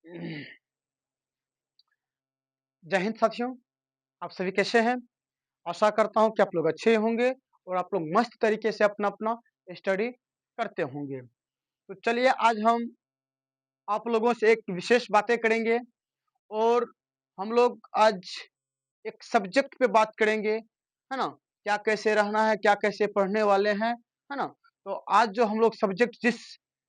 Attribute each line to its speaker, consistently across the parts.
Speaker 1: जय हिंद साथियों, आप सभी कैसे हैं? आशा करता हूँ कि आप लोग अच्छे होंगे और आप लोग मस्त तरीके से अपना-अपना स्टडी करते होंगे। तो चलिए आज हम आप लोगों से एक विशेष बातें करेंगे और हम लोग आज एक सब्जेक्ट पे बात करेंगे, है ना? क्या कैसे रहना है, क्या कैसे पढ़ने वाले हैं, है ना? तो आज जो हम लोग सब्जेक्ट जिस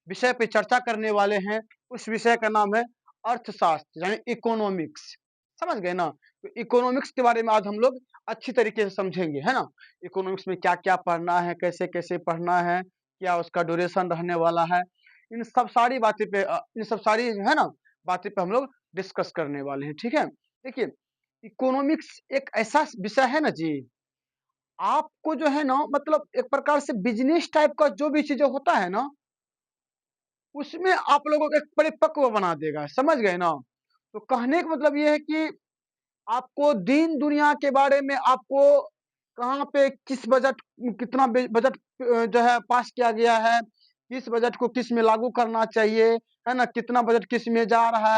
Speaker 1: विषय पे चर्चा करने वाले हैं, उस विषय का नाम है अर्थशास्त्र यानी इकोनॉमिक्स। समझ गए ना? तो इकोनॉमिक्स के बारे में आज हम लोग अच्छी तरीके से समझेंगे, है ना? इकोनॉमिक्स में क्या-क्या पढ़ना है, कैसे-कैसे पढ़ना है, क्या उसका ड्यूरेशन रहने वाला है, इन सब सारी है ना, बातें पे हम लोग डिस्कस करने वाले हैं, ठीक है? देखिए इकोनॉमिक्स एक ऐसा विषय है ना जी, आपको जो है ना मतलब एक प्रकार से बिज़नेस टाइप का जो भी चीज़ें होता है ना, उसमें आप लोगों को एक परिपक्व बना देगा, समझ गए ना? तो कहने का मतलब ये है कि आपको दीन दुनिया के बारे में आपको कहाँ पे किस कितना बजट जो है पास किया गया है, किस बजट को किस में लागू करना चाहिए, है ना? कितना बजट किस में जा रहा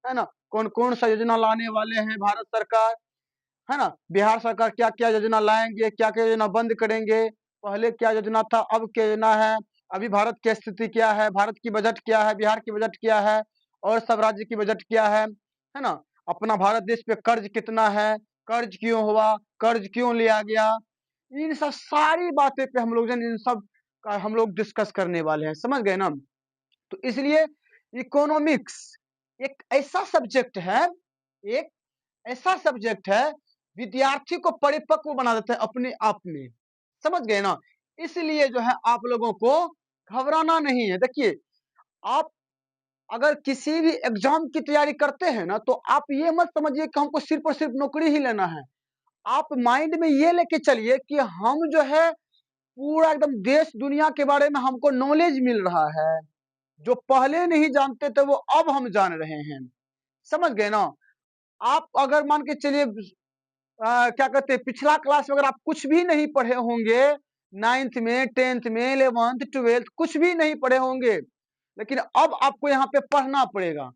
Speaker 1: है ना? कौन-कौन सा योजना लाने वाले हैं भारत सरकार, है ना? बिहार सरकार क्या-क्या योजना लाएँगे, क्या-क्या योजना बंद करेंगे, पहले क्या योजना था, अब क्या योजना है, अभी भारत की स्थिति क्या है, भारत की बजट क्या है, बिहार की बजट क्या है और सब राज्य की बजट क्या है ना? अपना भारत देश पे कर्ज कितना है, कर्ज क्यों हुआ, कर्ज क्यों लिया गया, इन सब सारी बातें पे हम लोग जो है इन सब का हम लोग डिस्कस करने वाले हैं, समझ गए ना? तो इसलिए इकोनॉमिक्स एक ऐसा सब्जेक्ट है एक ऐसा सब्जेक्ट है, विद्यार्थी को परिपक्व बना देता है अपने आप में, समझ गए ना? इसलिए जो है आप लोगों को घबराना नहीं है। देखिए, आप अगर किसी भी एग्ज़ाम की तैयारी करते हैं ना, तो आप ये मत समझिए कि हमको सिर्फ़ और सिर्फ़ नौकरी ही लेना है। आप माइंड में ये लेके चलिए कि हम जो है पूरा एकदम देश दुनिया के बारे में हमको नॉलेज मिल रहा है। जो पहले नहीं जानते थे वो अब हम जान रहे हैं। समझ गए ना? आप अगर मान के चलिए क्या कहते हैं पिछला क्लास में अगर आप कुछ भी नहीं पढ़े होंगे 9th में 10th में 11th 12th कुछ भी नहीं पढ़े होंगे लेकिन अब आपको यहाँ पे पढ़ना पड़ेगा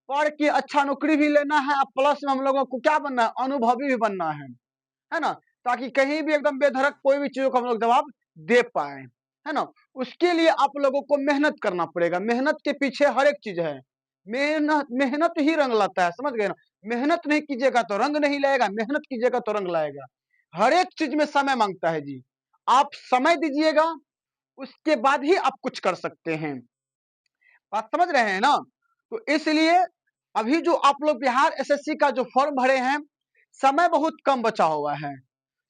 Speaker 1: पढ़ के अच्छा नौकरी भी लेना है और प्लस में हम लोगों को क्या बनना है अनुभवी भी बनना है ना ताकि कहीं भी एकदम बेधड़क कोई भी चीजों का हम लोग जवाब दे पाए है ना उसके लिए आप लोगों को मेहनत करना पड़ेगा मेहनत के पीछे हर एक चीज है मेहनत मेहनत ही रंग लाता है समझ गए ना मेहनत नहीं कीजिएगा तो रंग नहीं लाएगा मेहनत कीजिएगा तो रंग लाएगा हर एक चीज में समय मांगता है जी आप समय दीजिएगा उसके बाद ही आप कुछ कर सकते हैं बात समझ रहे हैं ना तो इसलिए अभी जो आप लोग बिहार एसएससी का जो फॉर्म भरे हैं समय बहुत कम बचा हुआ है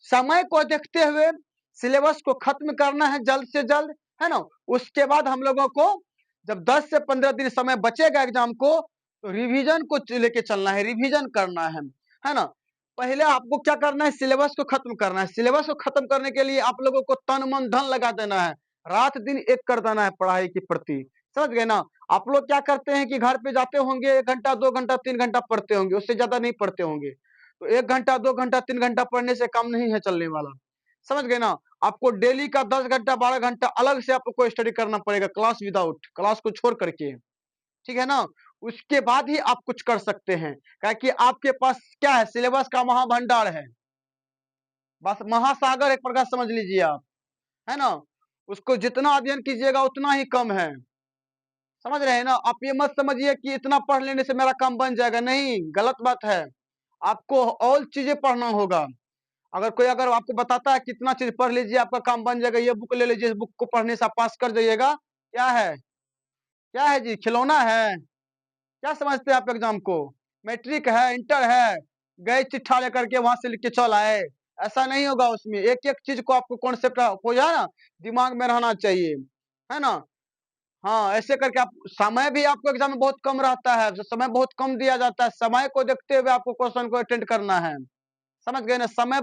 Speaker 1: समय को देखते हुए सिलेबस को खत्म करना है जल्द से जल्द है ना उसके बाद हम लोगों को जब 10 से 15 दिन समय बचेगा एग्जाम को तो रिवीजन को लेके चलना है रिवीजन करना है ना पहले आपको क्या करना है सिलेबस को खत्म करना है सिलेबस को खत्म करने के लिए आप लोगों को तन मन धन लगा देना है रात दिन एक कर देना है पढ़ाई के प्रति समझ गए ना आप लोग क्या करते हैं कि घर पे जाते होंगे 1 घंटा 2 घंटा 3 घंटा पढ़ते होंगे उससे ज्यादा नहीं पढ़ते होंगे तो 1 घंटा 2 घंटा 3 घंटा पढ़ने से काम नहीं है चलने वाला समझ गए ना आपको डेली का 10 घंटा 12 घंटा अलग से आपको स्टडी करना पड़ेगा क्लास विदाउट क्लास को छोड़ करके ठीक है ना उसके बाद ही आप कुछ कर सकते हैं कि आपके पास क्या है सिलेबस का महाभंडार है बस महासागर एक प्रकार समझ लीजिए आप है ना उसको जितना अध्ययन कीजिएगा उतना ही कम है समझ रहे हैं ना आप ये मत समझिए कि इतना पढ़ लेने से मेरा काम बन जाएगा नहीं गलत बात है आपको और चीजें पढ़ना होगा अगर आपको बताता है कितना चीज पढ़ लीजिए आपका काम बन जाएगा ये बुक ले लीजिए इस बुक को पढ़ने से आप पास कर जाइएगा क्या है जी खिलौना है क्या समझते हैं आप एग्जाम को मैट्रिक है इंटर है गए चिट्ठा लेकर के वहां से लिख के चल आए ऐसा नहीं होगा उसमें एक एक चीज को आपको कॉन्सेप्ट हो जाए ना दिमाग में रहना चाहिए है ना हाँ ऐसे करके आप समय भी आपको एग्जाम में बहुत कम रहता है समय बहुत कम दिया जाता है समय को देखते हुए आपको क्वेश्चन को अटेंड करना है समझ गए ना समय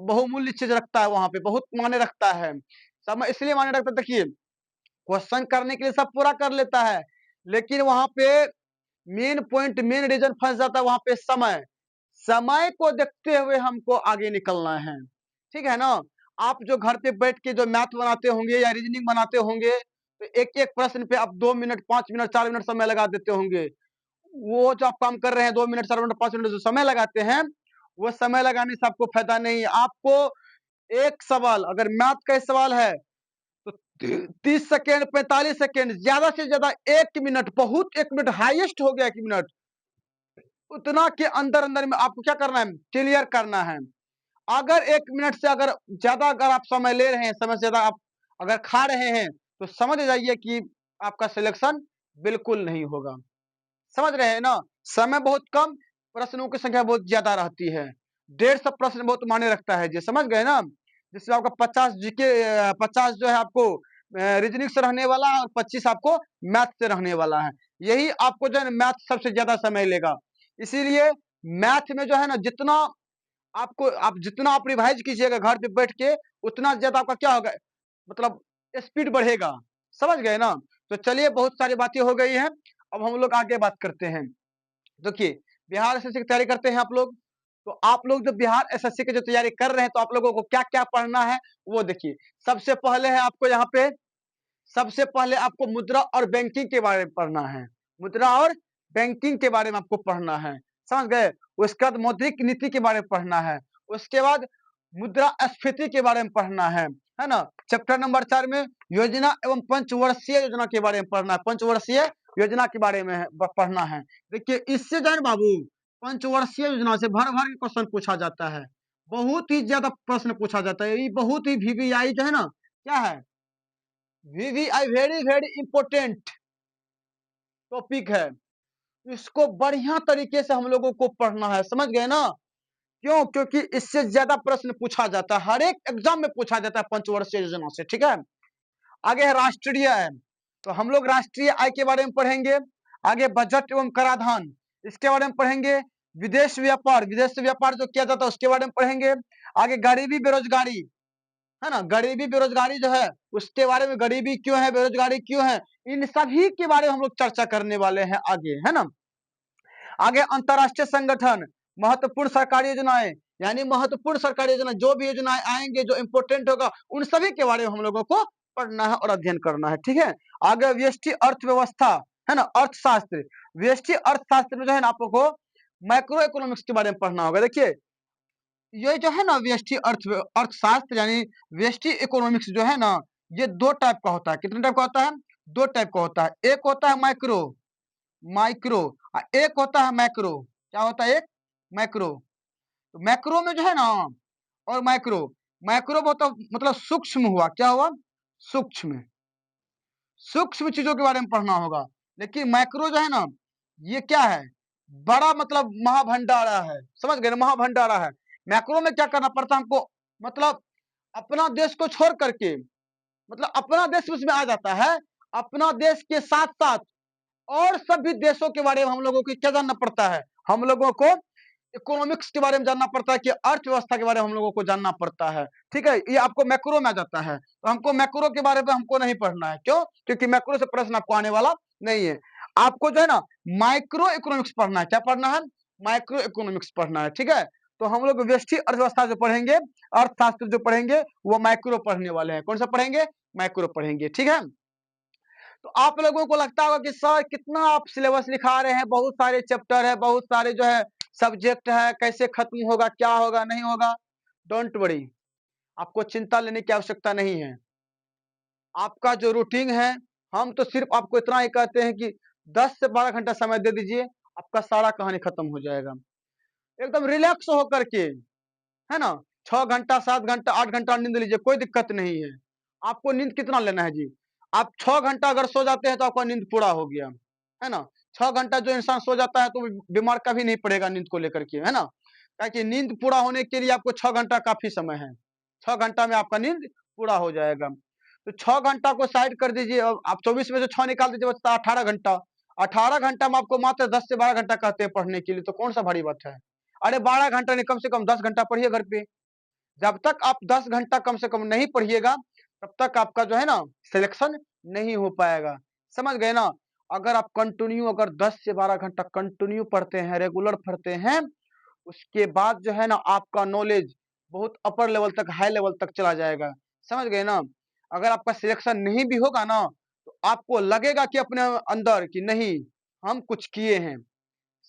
Speaker 1: बहुमूल्य चीज रखता है वहां पे बहुत मायने रखता है समय इसलिए मायने रखता है देखिए क्वेश्चन करने के लिए सब पूरा कर लेता है लेकिन वहां पे मेन पॉइंट मेन रीजन फंस जाता है वहां पे समय समय को देखते हुए हमको आगे निकलना है ठीक है ना आप जो घर पे बैठ के जो मैथ बनाते होंगे या रीजनिंग बनाते होंगे तो एक-एक प्रश्न पे आप 2 मिनट, 5 मिनट, 4 मिनट समय लगा देते होंगे। वो जो आप काम कर रहे हैं 2 मिनट, 4 मिनट, 5 मिनट जो समय लगाते हैं, वो समय लगाने से आपको फ़ायदा नहीं है। आपको एक सवाल, अगर मैथ का सवाल है तो 30 सेकंड, 45 सेकंड, ज़्यादा से ज़्यादा 1 मिनट, बहुत 1 मिनट, हाईएस्ट हो गया 1 मिनट, उतना के अंदर-अंदर में आपको क्या करना है? क्लियर करना है। अगर 1 मिनट से अगर ज़्यादा अगर आप समय ले रहे हैं, समय से ज़्यादा आप अगर खा रहे हैं, तो समझ जाइए कि आपका सिलेक्शन बिल्कुल नहीं होगा। समझ रहे हैं ना? समय बहुत कम, प्रश्नों की संख्या बहुत ज़्यादा रहती है। 150 प्रश्न बहुत मायने रखता है जी, समझ गए ना? जिसमें आपका 50 जीके 50 जो है आपको रीजनिंग से रहने वाला है और 25 आपको मैथ से रहने वाला है। यही आपको जो है ना मैथ सबसे ज़्यादा समय लेगा। इसीलिए मैथ में जो है ना जितना आप जितना आप रिवाइज़ कीजिएगा घर पे बैठ के, उतना ज़्यादा आपका क्या होगा, मतलब स्पीड बढ़ेगा। समझ गए ना? तो चलिए बहुत सारी बातें हो गई हैं, अब हम लोग आगे बात करते हैं। देखिए, बिहार एसएससी की तैयारी करते हैं आप लोग, तो आप लोग जब बिहार एसएससी की जो तैयारी कर रहे हैं, तो आप लोगों को क्या-क्या पढ़ना है, वो देखिए। सबसे पहले है आपको यहाँ पे सबसे पहले आपको मुद्रा और बैंकिंग के बारे में पढ़ना है। मुद्रा और बैंकिंग के बारे में आपको पढ़ना है, समझ गए? उसके बाद मौद्रिक नीति के बारे में पढ़ना है। उसके बाद मुद्रास्फीति के बारे में पढ़ना है ना? चैप्टर नंबर 4 में योजना एवं पंचवर्षीय योजना के बारे में पढ़ना है। पंचवर्षीय योजना के बारे में पढ़ना है। देखिए, इससे जो है ना बाबू, पंचवर्षीय योजना से भर-भर के क्वेश्चन पूछा जाता है। बहुत ही ज़्यादा प्रश्न पूछा जाता है। ये बहुत ही वीवीआई जो है ना, क्या है? VVI very very important topic है। इसको बढ़िया तरीके से हम लोगों को पढ़ना है, समझ गए ना? क्यों? क्योंकि इससे ज़्यादा प्रश्न पूछा जाता है, हर एक एग्ज़ाम में पूछा जाता है पंचवर्षीय योजना से, ठीक है? आगे है राष्ट्रीय आय, तो हम लोग राष्ट्रीय आय के बारे में पढ़ेंगे। आगे बजट एवं कराधान, इसके बारे में पढ़ेंगे। विदेश से व्यापार जो किया जाता है उसके बारे में पढ़ेंगे। आगे गरीबी बेरोजगारी, है ना? गरीबी बेरोजगारी जो है, उसके बारे में, गरीबी क्यों है, बेरोजगारी क्यों है, इन सभी के बारे में हम लोग चर्चा करने वाले हैं आगे, है ना? आगे अंतर्राष्ट्रीय संगठन, महत्वपूर्ण सरकारी योजनाएं, यानी महत्वपूर्ण सरकारी योजना, जो भी योजनाएं आएंगे जो इंपोर्टेंट होगा, उन सभी के बारे में हम लोगों को पढ़ना है और अध्ययन करना है, ठीक है? आगे व्यष्टि अर्थव्यवस्था, है ना? अर्थशास्त्र, व्यष्टि अर्थशास्त्र में जो है ना आपको माइक्रो इकोनॉमिक्स के बारे में पढ़ना होगा। देखिए, ये जो है ना व्यष्टि अर्थशास्त्र यानी व्यष्टि इकोनॉमिक्स जो है ना, ये 2 टाइप का होता है। कितने टाइप का होता है? 2 टाइप का होता है। एक होता है माइक्रो, माइक्रो एक होता है मैक्रो। क्या होता है? एक मैक्रो। तो मैक्रो में जो है ना, और माइक्रो, मैक्रो मतलब सूक्ष्म हुआ, क्या हुआ? सूक्ष्म, सूक्ष्म चीजों के बारे में पढ़ना होगा। लेकिन मैक्रो जो है ना, ये क्या है? बड़ा, मतलब महाभंडारा है, समझ गए ना? महाभंडारा है। मैक्रो में क्या करना पड़ता है हमको, मतलब अपना देश को छोड़ करके, मतलब अपना देश उसमें आ जाता है। अपना देश के साथ साथ और सभी देशों के बारे में हम लोगों को क्या जानना पड़ता है? हम लोगों को इकोनॉमिक्स के बारे में जानना पड़ता है, कि अर्थव्यवस्था के बारे में हम लोगों को जानना पड़ता है, ठीक है? ये आपको मैक्रो में आ जाता है। तो हमको मैक्रो के बारे में हमको नहीं पढ़ना है। क्यों? क्योंकि मैक्रो से प्रश्न आपको आने वाला नहीं है। आपको जो है ना माइक्रो इकोनॉमिक्स पढ़ना है। क्या पढ़ना है? माइक्रो इकोनॉमिक्स पढ़ना है, ठीक है? तो हम लोग व्यष्टि अर्थव्यवस्था जो पढ़ेंगे, अर्थशास्त्र जो पढ़ेंगे, वो माइक्रो पढ़ने वाले हैं। कौन सा पढ़ेंगे? माइक्रो पढ़ेंगे, ठीक है? तो आप लोगों को लगता होगा कि सर कितना आप सिलेबस लिखा रहे हैं, बहुत सारे चैप्टर है, बहुत सारे जो है सब्जेक्ट है, कैसे खत्म होगा, क्या होगा, नहीं होगा? डोंट वरी, आपको चिंता लेने की आवश्यकता नहीं है। आपका जो रूटीन है, हम तो सिर्फ आपको इतना ही कहते हैं कि 10 से 12 घंटा समय दे दीजिए, आपका सारा कहानी खत्म हो जाएगा। एकदम रिलैक्स होकर के, है ना? 6 घंटा, 7 घंटा, 8 घंटा नींद लीजिए, कोई दिक्कत नहीं है। आपको नींद कितना लेना है जी? आप 6 घंटा अगर सो जाते हैं तो आपका नींद पूरा हो गया, है ना? 6 घंटा जो इंसान सो जाता है तो वो बीमार कभी नहीं पड़ेगा नींद को लेकर के, है ना? ताकि नींद पूरा होने के लिए आपको 6 घंटा काफ़ी समय है। 6 घंटा में आपका नींद पूरा हो जाएगा। तो 6 घंटा को साइड कर दीजिए, आप 24 में से 6 निकाल दीजिए, बचता है 18 घंटा। 18 घंटा में आपको मात्र 10 से 12 घंटा कहते हैं पढ़ने के लिए, तो कौन-सा भारी बात है? अरे 12 घंटा नहीं, कम से कम 10 घंटा पढ़िए घर पे। जब तक आप 10 घंटा कम से कम नहीं पढ़िएगा, तब तक आपका जो है ना सिलेक्शन नहीं हो पाएगा। समझ गए ना? अगर आप कंटिन्यू अगर 10 से 12 घंटा कंटिन्यू पढ़ते हैं, रेगुलर पढ़ते हैं, उसके बाद जो है ना आपका नॉलेज बहुत अपर लेवल तक, हाई लेवल तक चला जाएगा। समझ गए ना? अगर आपका सिलेक्शन नहीं भी होगा ना, तो आपको लगेगा कि अपने अंदर कि नहीं, हम कुछ किए हैं।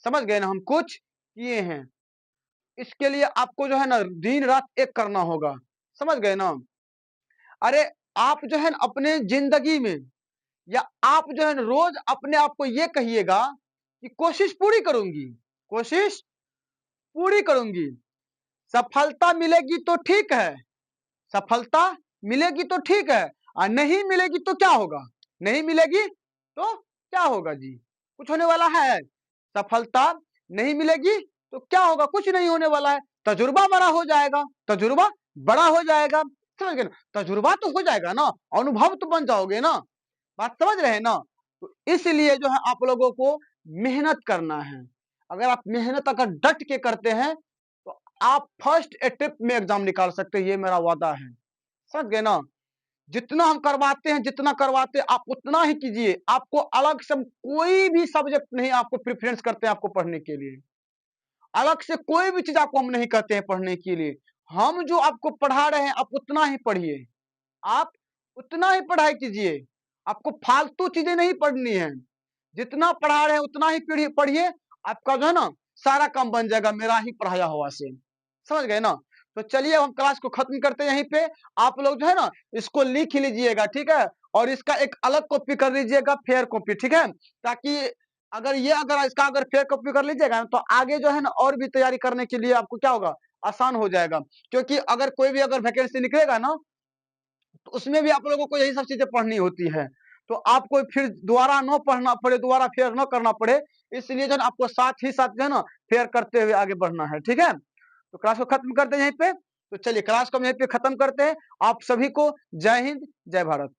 Speaker 1: समझ गए ना? हम कुछ किए हैं। इसके लिए आपको जो है ना दिन-रात एक करना होगा। समझ गए ना? अरे, आप जो है ना अपने ज़िंदगी में या आप जो है ना रोज़ अपने आप को ये कहिएगा कि कोशिश पूरी करूँगी, कोशिश पूरी करूँगी। सफलता मिलेगी तो ठीक है, सफलता मिलेगी तो ठीक है, नहीं मिलेगी तो क्या होगा? नहीं मिलेगी तो क्या होगा जी? कुछ होने वाला है? सफलता नहीं मिलेगी तो क्या होगा? कुछ नहीं होने वाला है। तजुर्बा बड़ा हो जाएगा, तजुर्बा बड़ा हो जाएगा। समझ गए ना? तजुर्बा तो हो जाएगा ना, अनुभव तो बन जाओगे ना। बात समझ रहे हैं ना? तो इसलिए जो है आप लोगों को मेहनत करना है। अगर आप मेहनत अगर डट के करते हैं, तो आप फर्स्ट अटेम्प्ट में एग्ज़ाम निकाल सकते हैं, ये मेरा वादा है। समझ गए ना? जितना हम करवाते हैं, जितना करवाते हैं, आप उतना ही कीजिए। आपको अलग से हम कोई भी सब्जेक्ट नहीं आपको प्रेफ़रेंस करते हैं आपको पढ़ने के लिए। अलग से कोई भी चीज़ आपको हम नहीं कहते हैं पढ़ने के लिए। हम जो आपको पढ़ा रहे हैं, आप उतना ही पढ़िए। आप उतना ही पढ़ाई कीजिए। आपको फालतू चीज़ें नहीं पढ़नी है। जितना पढ़ा रहे हैं उतना ही पढ़िए। आपका जो है ना सारा काम बन जाएगा मेरा ही पढ़ाया हुआ से। समझ गए ना? तो चलिए अब हम क्लास को खत्म करते हैं यहीं पे। आप लोग जो है ना इसको लिख ही लीजिएगा, ठीक है? और इसका एक अलग कॉपी कर लीजिएगा, फेयर कॉपी, ठीक है? ताकि अगर इसका अगर फेयर कॉपी कर लीजिएगा ना तो आगे जो है ना और भी तैयारी करने के लिए आपको क्या होगा? आसान हो जाएगा। क्योंकि अगर कोई भी अगर वैकेंसी निकलेगा ना तो उसमें भी आप लोगों को यही सब चीज़ें पढ़नी होती है। तो आपको फिर दोबारा ना पढ़ना पड़े, दोबारा फेयर ना करना पड़े, इसलिए जो है ना आपको साथ ही साथ जो है ना फेयर करते हुए आगे बढ़ना है, ठीक है? तो क्लास को खत्म करते हैं यहीं पे। तो चलिए क्लास को हम यहीं पे खत्म करते हैं। आप सभी को जय हिंद, जय भारत।